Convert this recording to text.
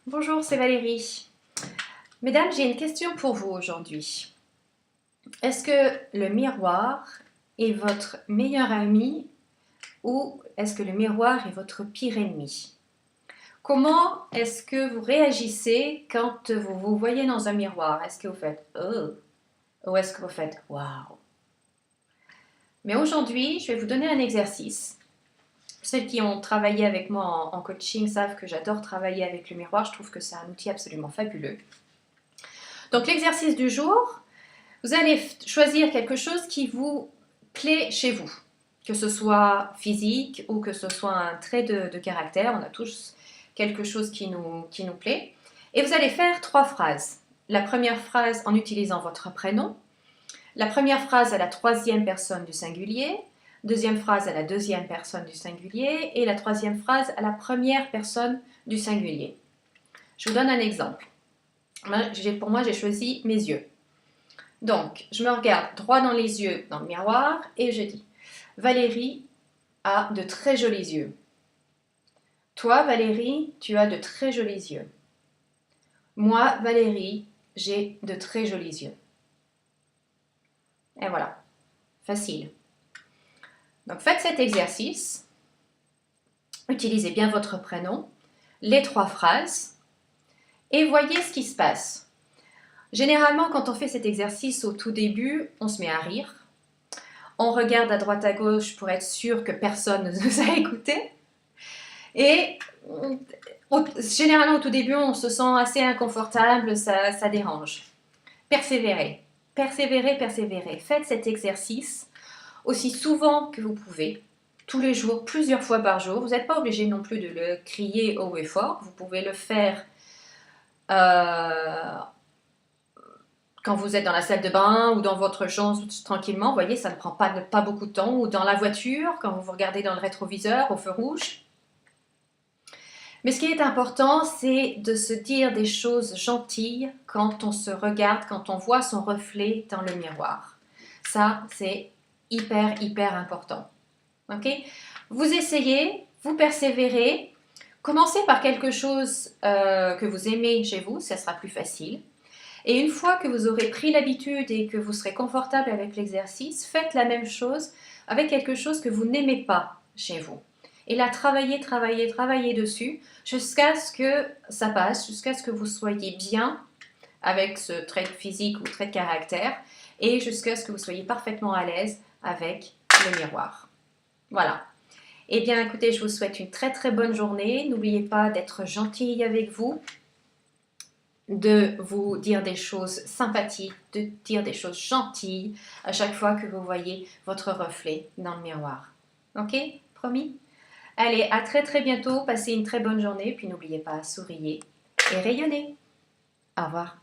Bonjour, c'est Valérie. Mesdames, j'ai une question pour vous aujourd'hui. Est-ce que le miroir est votre meilleur ami ou est-ce que le miroir est votre pire ennemi? Comment est-ce que vous réagissez quand vous vous voyez dans un miroir? Est-ce que vous faites oh ou est-ce que vous faites waouh? Mais aujourd'hui, je vais vous donner un exercice. Celles qui ont travaillé avec moi en coaching savent que j'adore travailler avec le miroir. Je trouve que c'est un outil absolument fabuleux. Donc l'exercice du jour, vous allez choisir quelque chose qui vous plaît chez vous, que ce soit physique ou que ce soit un trait de caractère. On a tous quelque chose qui nous plaît. Et vous allez faire 3 phrases. La première phrase en utilisant votre prénom, la première phrase à la troisième personne du singulier, deuxième phrase à la deuxième personne du singulier et la troisième phrase à la première personne du singulier. Je vous donne un exemple. Pour moi, j'ai choisi mes yeux. Donc, je me regarde droit dans les yeux dans le miroir et je dis Valérie a de très jolis yeux. Toi, Valérie, tu as de très jolis yeux. Moi, Valérie, j'ai de très jolis yeux. Et voilà, facile. Donc, faites cet exercice. Utilisez bien votre prénom, les 3 phrases et voyez ce qui se passe. Généralement, quand on fait cet exercice au tout début, on se met à rire. On regarde à droite à gauche pour être sûr que personne ne nous a écoutés. Et généralement, au tout début, on se sent assez inconfortable, ça dérange. Persévérez, persévérez, persévérez. Faites cet exercice aussi souvent que vous pouvez, tous les jours, plusieurs fois par jour. Vous n'êtes pas obligé non plus de le crier haut et fort. Vous pouvez le faire quand vous êtes dans la salle de bain ou dans votre chambre tranquillement. Vous voyez, ça ne prend pas beaucoup de temps. Ou dans la voiture, quand vous vous regardez dans le rétroviseur, au feu rouge. Mais ce qui est important, c'est de se dire des choses gentilles quand on se regarde, quand on voit son reflet dans le miroir. Ça, c'est hyper, hyper important. Ok? Vous essayez, vous persévérez. Commencez par quelque chose que vous aimez chez vous, ça sera plus facile. Et une fois que vous aurez pris l'habitude et que vous serez confortable avec l'exercice, faites la même chose avec quelque chose que vous n'aimez pas chez vous. Et là, travaillez, travaillez, travaillez dessus jusqu'à ce que ça passe, jusqu'à ce que vous soyez bien avec ce trait physique ou trait de caractère et jusqu'à ce que vous soyez parfaitement à l'aise avec le miroir. Voilà. Eh bien, écoutez, je vous souhaite une très très bonne journée. N'oubliez pas d'être gentille avec vous, de vous dire des choses sympathiques, de dire des choses gentilles à chaque fois que vous voyez votre reflet dans le miroir. Ok? Promis? Allez, à très très bientôt, passez une très bonne journée, puis n'oubliez pas, souriez et rayonnez. Au revoir.